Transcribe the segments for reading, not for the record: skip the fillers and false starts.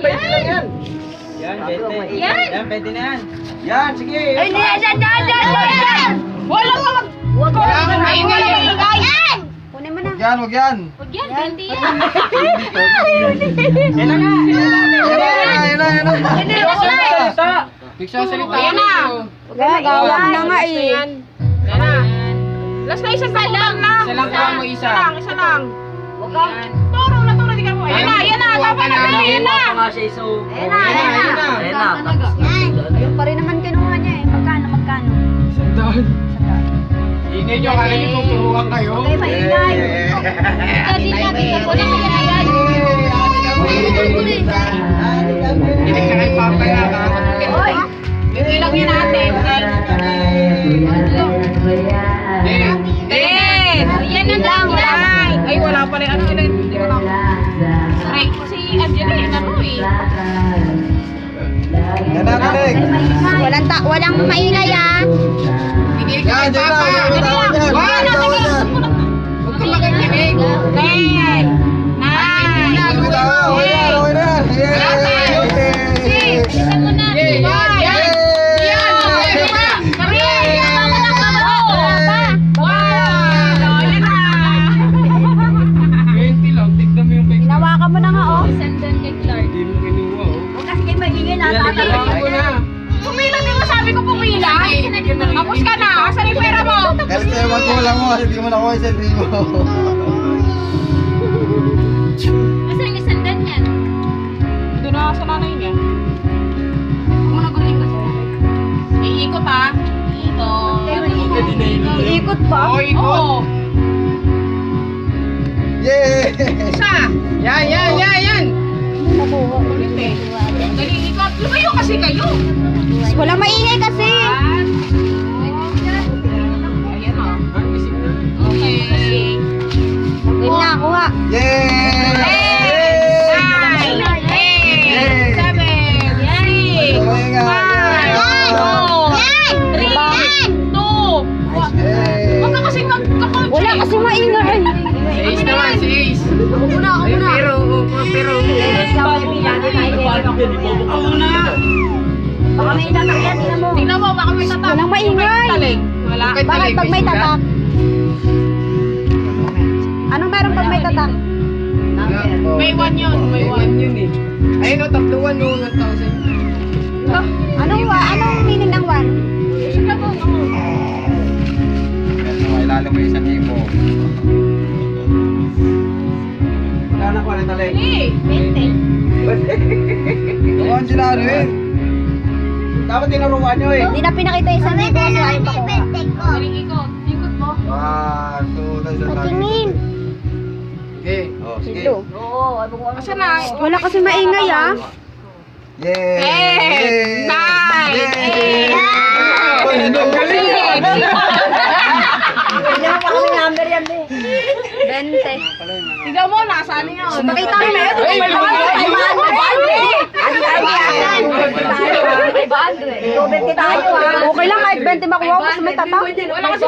yan, 20 lang yan. Yan, 20. Yan, pwede na yan. Yan, sige. Ay, hindi, yan! Wala pa mag... Huwag ka maingay! Kunin mo na. Huwag yan. Huwag yan, 20 yan. Yan na nga. Yan na. Hindi, wag na. Nagsasalita. Ayan na. Gawak na nga eh. Yan na. Last na isa lang. Isa lang kuha mo isa. Isa lang. Huwag ka. Turo na, di ka mo. Ayan na. Tama na. Ayan na. Ayan na. Ayun pa rin naman kinuha niya eh. Magkano? Sandaan. Ingay nyo, kala nyo tuturuan kayo. Okay, maingay. Hindi ka kay Papa na ka. Hoy! Hindi lang yun natin. Yan na lang. Ay, wala pala. Ano yun? Hindi ko lang. Sorry, si Angela yun ano eh. Yan na, Talig. Walang maingay ah. Ingay ka Yan, kay yan Papa. na. Huwag ka makikinig. 10, 9, Okay na. Bilisan mo na. Yan, yan, yan. Hinawakan mo na nga oh. Sandan kay Clark. Hindi mo kinuha, oh. Huwag kasi kayo maingay na. Ilalagay ko na. Pumila din mo, sabi ko pumila. Tapos ka na. Asan yung pera mo? Galit sa'yo magkulang mo kasi di mo nakuha yung sentry mo. Asan yung sandan yan? Doon na sa nanay niya. Huwag mo na guling kasi. Iikot ha. Iikot. Iikot ba? Oh, ikot. Oo. Yay! Isa. Yan. Nakuha. Ulit eh. Galing ikot. Lumayo kasi kayo. Walang maingay kasi. Ayan o. Ang bisig na. Okay. Yun na, kuha. Yay! 9, 8, 7, 6, 5, 4, 3, 2. Huwag ka kasi magkakonche. Wala kasi maingay. Si Ace naman, si Ace. Ako muna. Pero. Ako muna. Baka may tatak yan, tingnan mo. Tingnan mo, baka may tatak. Walang maingay. Talig. Wala. Bakit pag may tatak? Anong meron pag may tatak? May 1 yun. May 1. Yun eh. Ayun o, tatluan no, 1,000. Anong meaning ng one? Sige po. Ilalim mo isang ipo. Magkano ko rin Talig? Hey, 20. Ang Angela eh. Dapat tinuruan nyo eh. Hindi na pinakita yung isang libo kasi ayaw pa kuha. Galing ikot. Ikot mo. 1, 2, 3, 4. Patingin. Okay. Oh, sige. Ito. Asan na? Wala kasi maingay ah. Yay! 10, 9, 8. Uy, ano? Galing! Hindi mo pa kami number yan eh. 20. Tignan mo, nasaan yun? Pakita mo na ito. Ay, May tayo ah. Okay lang kahit 20 makuha kasi may tatak. Wala kasi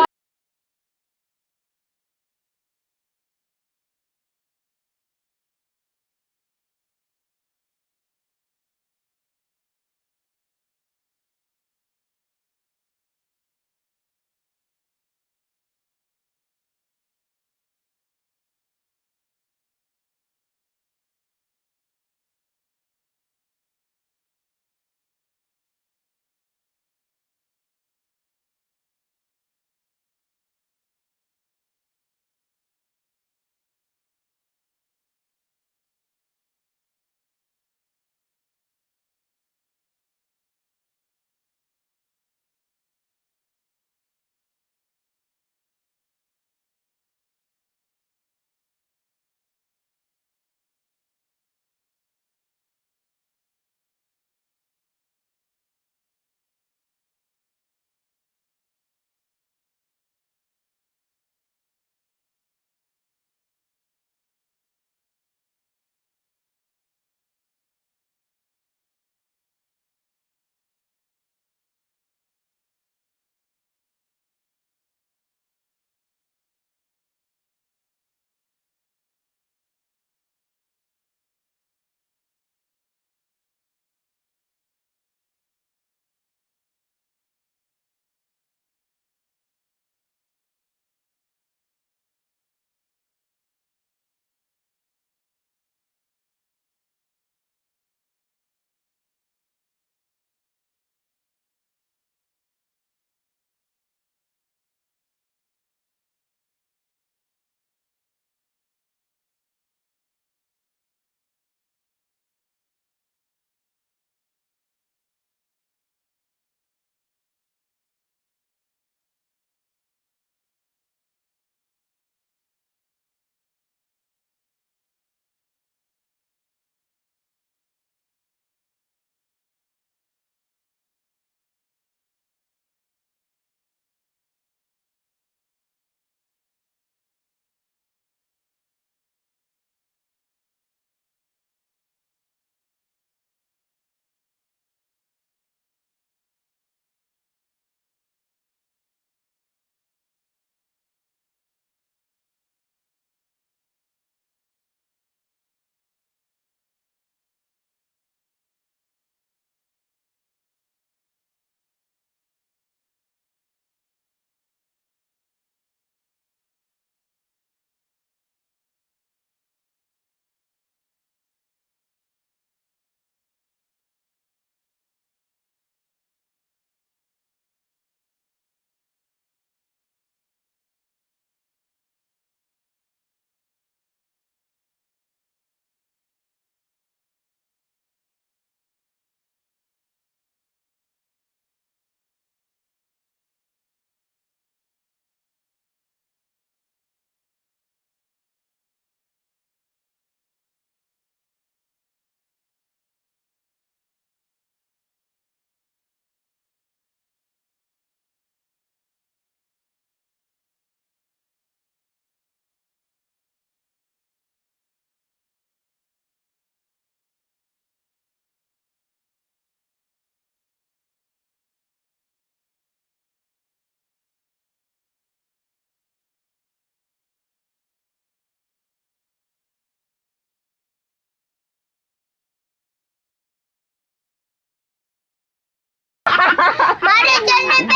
dyan may 20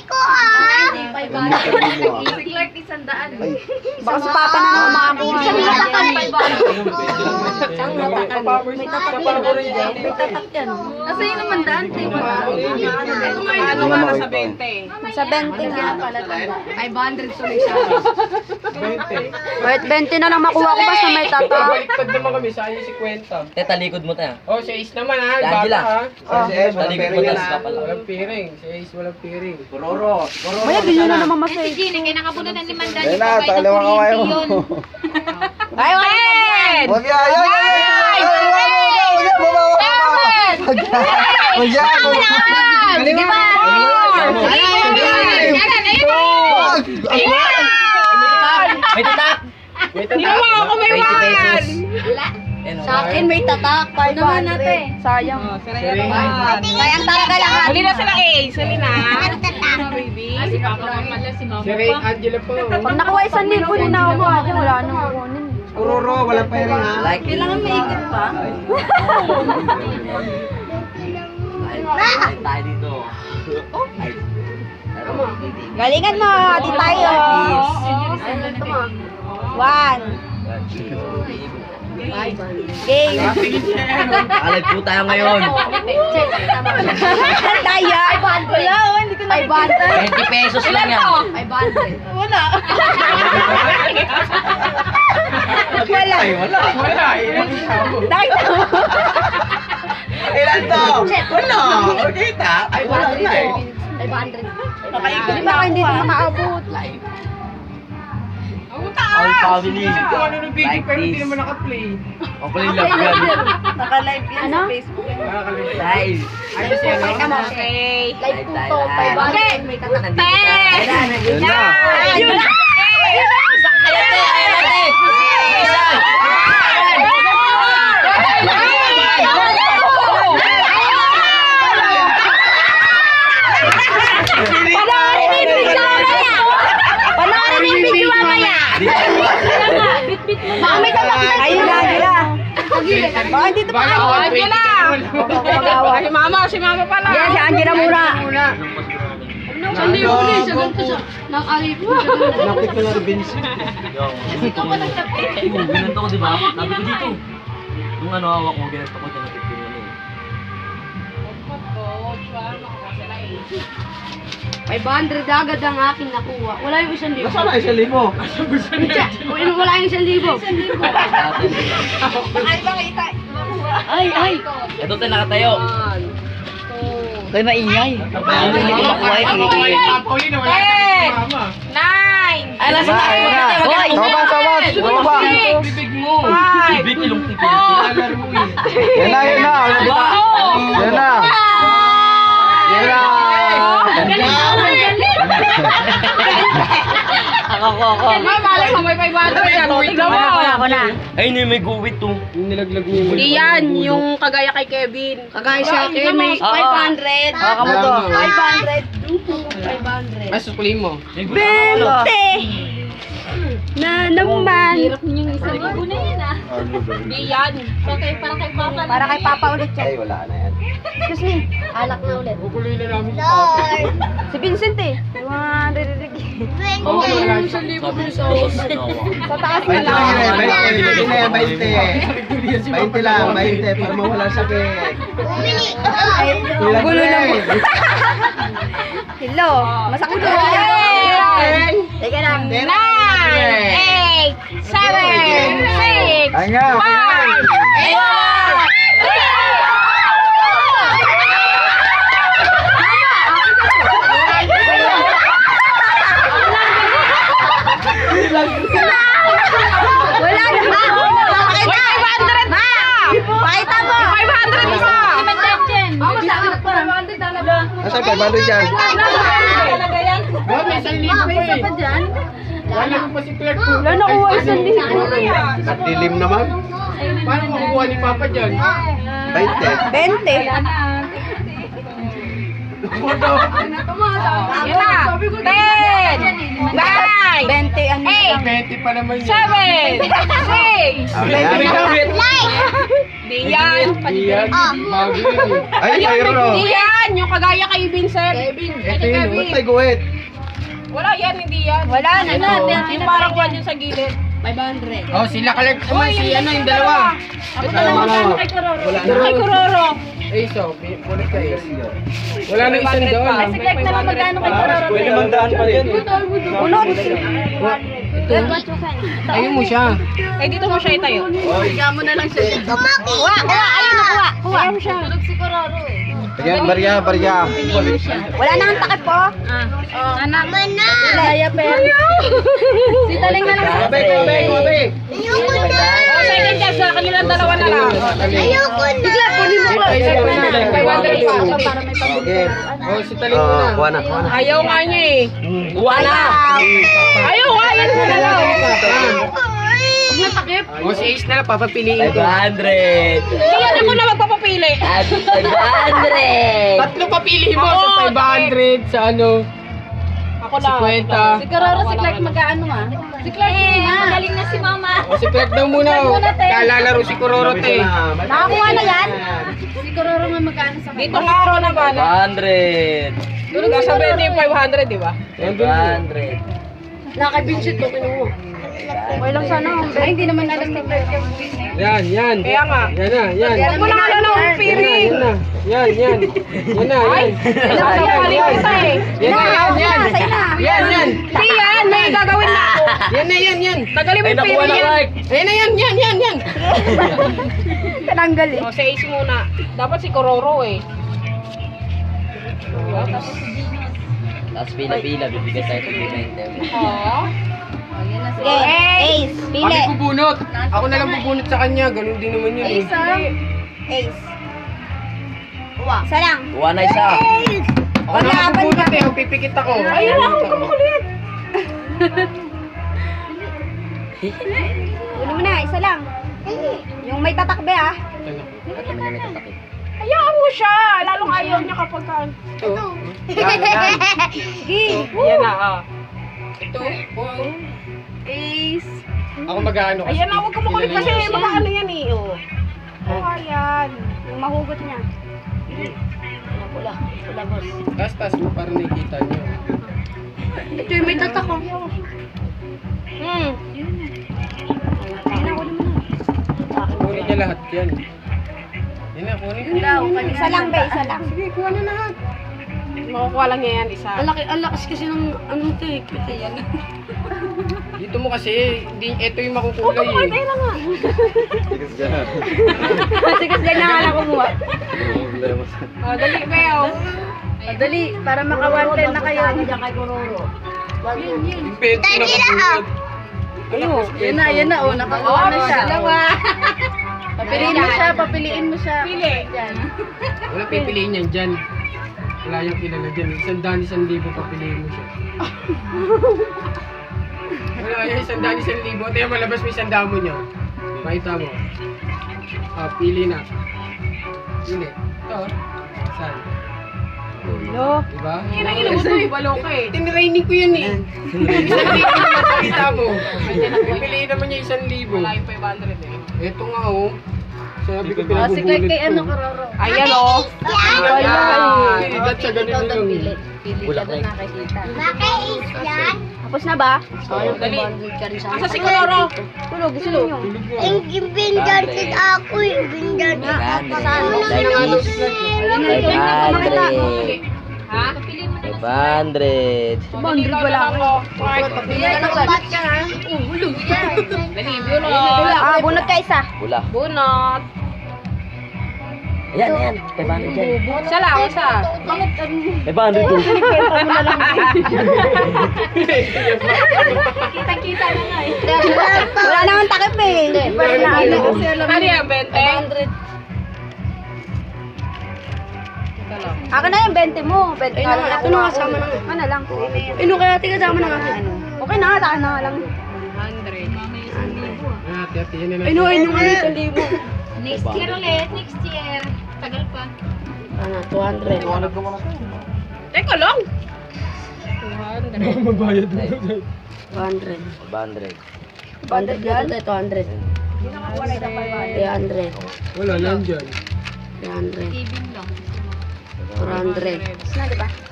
ko ah. Si Clark, 100. Baka si Papa na naman makakuha. Isang hatakan, 500. May tatak yan. Nasa yun naman daan, tayo ba? Ito nga Ano yung nga nasa 20? Nasa 20 nga. 500 tuloy siya. 20. Kahit 20 na lang makuha ko basta may tatak. Baliktad naman kami, sa inyo si Kwenta. Talikod mo tayo. Oh, si Ace naman ha, Angela. bata ha. Si Ace, walang Talikod pera mo yan tas ha. ka pala. Walang piring, si Ace walang piring. Kuroro. Maya, bilhin na naman Si masay. Gina, kaya nakabunutan ni Mandan Ayun yung na, pagkain ng takalawang kawayo. kuryente yun. Ay, wala. Huwag yan, yan, yan, yan. Huwag yan, baba, baba. Huwag yan. Kaliwa. May tatak! May tatawa ako, may 20 pesos. Sa akin may tatak. 500. Sayang. Sayang talaga lahat. Huli na sila Ace. Huli na. Si Papa Mamal si Mama. Si Ray Angela po. Pag nakuha 1,000 din ako, ate, wala nang kukunin. Kuroro, walang pera ha. Like Kailangan may ikot pa. Like tayo dito. Galingan mo, di tayo. 1. Game. Nakalag po tayo ngayon. Daya. Wala, hindi ko na. 20 pesos lang yan. 500. Wala. Wala, ilan siya po. Nakita mo. Ilan to? Wala. Kita. Ay, wala na eh. 500. Di ba hindi ito makaabot? All family. Kung ano ng video Like pero hindi this. naman naka-play. O pala yung love yan. Naka-live yan sa Facebook. Nakakalimutan. Live. Ayos yan, no? Okay. Live po to. Live. 500. May tatak. Nandito tayo. Ayan na, nandito Yan na. na. Ayun. Ayan na, ayan na. Isa. Panoorin yung video mamaya. Panoorin yung video mamaya. Baka may tatak na. Ayun na, nila. Baka hindi ito Bala ko, pa. 20 Magawa. Si Mama pala. Yan, si Angela muna. Sandi yung huli. Siya ganito siya. Nang-alip po siya. Nakit ko na rin Vince. Ikaw pa nagtabi. Ginanto ko, di ba? Sabi ko dito. Yung ano hawak mo, ginanto ko dyan. Nakit ko yun eh. 500 agad ang akin nakuha. Wala yung 1,000. Nasaan na 1,000? Wala yung 1,000. Ay. Ito tayo nakatayo. Kaya maingay. Ano yung makuha yung Pauline, wala sa mama. 9. Ay, nasa na. Hoy! Sabas, sabas! Sabas! Bibig mo. Bibig ilong tipil. Alar mo eh. Yan na, yan na! Yan na! Yan na! Ako. Malay mo, may 500 yan. Tignan mo. Ako na. Ay, hindi may guwit to. Yung nilaglag niyo mo. Hindi yan, yung kagaya kay Kevin. Kagaya sa akin, may Oo. 500. Ako mo to. 500. Ay, suklin mo. 20 na naman. Hirap niyo yung 1,000 na yan ah. Hindi yan. Para kay Papa. Para kay Papa ulit Ay, yan. wala na yan. Excuse me. Alak na ulit. Kukuloy na namin si Papa. Si Vincent eh. Yung mga narinig. Oo, wala yung 1,000 sa Sa taas na 20 lang. lang, 20. 20 lang, 20 para mawala sa sakit. Gulo na mo. Hello. Masakit na. Teka lang. 9, 8, 7, 6, Ay nga, 5. Wala na. Pakita. 500 na. Pakita mo. 500 isa! Mama, sa akin pa. 500 talaga. Nasaan 500 dyan? Talaga yan. Ba, may 1,000 pa eh. Wala mo pa si Clark. Wala na kuha 1,000. At dilim naman. Paano makukuha ni Papa dyan? 20. 20. Yan na. 10, 9, 20 ano? 20 pa naman yun. 7, 6. Di yan. Iyan. Bago yun eh. Ay, mayroon. Hindi yan. Yung kagaya kay Vincent. Ito yun. Ba't may guhit? Wala yan, hindi yan. Wala na. Yung parang kwan yun sa gilid. 500. Oh, sila collect naman si ano yung dalawa. Ako na lang magkano kay Kuroro. Kay Kuroro. Eh, so, bunot ka eh. Wala na isang doon. Ay, Sige, na lang magkano kay Kuroro. Pwede mandaan pa rin. Unod. Ayun mo siya. Eh, dito mo siya itayo. Bigyan mo na lang siya. Kuha. Ayun na kuha. Kuha. Tulog si Kuroro eh. Sige, barya. Wala na ang takip po. Anak. Laya pero. Si Taling na lang. Kumabe. Ayoko na. Oh, second chance na. Kanilang dalawa na lang. Ayoko na. Bigla, kunin mo ko. Isa pa na. 500 pa. Para may pamilya. Okay. Oh, si Taling mo na. Kuha na. Ayaw nga niya eh. Wala! Ayaw nga, yan mo na lang. Oh, si Ace na lang, papapiliin ko. 500! Yan ako na magpapapili. At 500! Tatlo papili mo Oo, sa 500, sa ano, Ako lang. 50. Si Kuroro, si Clark magkaano ah? Si Clark magaling na si Mama. O, si Clark daw muna. Oh. Kalalaro si Kuroro, te. Nakakuha na yan? Si Kuroro nga magkaano sa Dito nga ako na ba? 500! Nasa 20 yung 500, di ba? 500! Nakabinsit ko kinuha. Okay lang sana. Ay, hindi naman alam ni Clark yung business. Yan. Kaya nga. Yan na, yan. Huwag mo na nga ng piri. Yan na. Yan na, Ay, yan. nasa kita eh. Yan na, yan. Sa'yo na. Yan. Hindi yan, may gagawin na ako. Yan. Tagalin mo Ay, yung nakuha piri na, yan. Mark! Ayun na, yan. Tinanggal eh. O, sa Ace muna. Dapat si Kuroro eh. Tapos pila-pila, bibigyan tayo ng 290. Oo. Sige, Ace. Pili. Kami bubunot. Ako na lang bubunot sa kanya. Ganun din naman yun eh. Ace. Kuha. Isa lang. Kuha na isa. Ako na lang bubunot eh. Pipikit ako. Ayun lang, huwag ka makulit. Ulo mo na, isa lang. Yung may tatakbe ah. Hayaan mo siya. Lalong ayaw niya kapag ka. Ito. Yan. Sige. Ayan na, ah. Ito. Ace. Ako mag-ano kasi. Ayan na, huwag ka makulit kasi kilala niya. mag-ano yan eh. Oh. Ayan. Yung mahugot niya. Tas mo para nakikita niyo. Ito yung may tatak ko. Kunin niya lahat yan. Yan na, kunin. Isa lang ba? Isa lang. Sige, kuha na lahat. Makukuha lang niya yan isa. Ang lakas kasi ng anong take. Yan. Dito mo kasi, ito yung makukulay eh. Ayun na nga. Sigas ganyan nga lang kumuha. Oh, dali, Beo. Dali, para maka-110 na kayo. Diyan kay Kuroro. Yung pento na kabunod. Ayun, yan na, oh, nakakuha na siya. Dalawa. Papiliin mo siya. Pili. Wala pipiliin yan dyan. Wala yung kilala dyan. 100,000 papiliin mo siya. Wala yung 100,000. Tayo malabas mo 100 mo niya. Makita mo. Pili na. Pili. Ito. Saan? Hello. Diba? Ina-ina mo ito eh, balo ka eh. Tinraining ko yun eh. 1,000 naman makita mo. Pipiliin naman niya 1,000. Wala yung 500 eh. Ito nga oh. Sabi ko Si pinabubulot Clark kay ko. Kuroro. Ayan oh. Yan. Idat siya ganun Ikaw daw lang. pili. Pili ka Bulak doon na nakikita. Bakit yan? Tapos na ba? Dali. Ka rin sa Asa si Kuroro? Tulog, tulog. Tulog mo. Yung bindantin ako, yung bindantin ako. 500! Ha? 500! Boundary wala ako. Pili ka ng bat ka ha. Hulog. Dali, bunot. Bunot ka isa. Wala. Bunot. Ayan. 500 dyan. Isa lang, isa. 500 doon. Kita-kita na nga eh. Wala naman takip eh. Pero na ano. Ano yan, 20? Akin na yung 20 mo. 20 ka lang. Ito na kasama na. Ano lang. Ino kaya ati kasama na nga. Okay na, takan na nga lang. 100. Ate, yan na. Ino nga 1,000. Next year ulit, next year. Tagal pa. Ano, 200. Teka lang. Magbayad mo. 200. 100. 200 yan? 200. 300. Wala, nandyan. 300. Saving lang. 400. Na, di ba?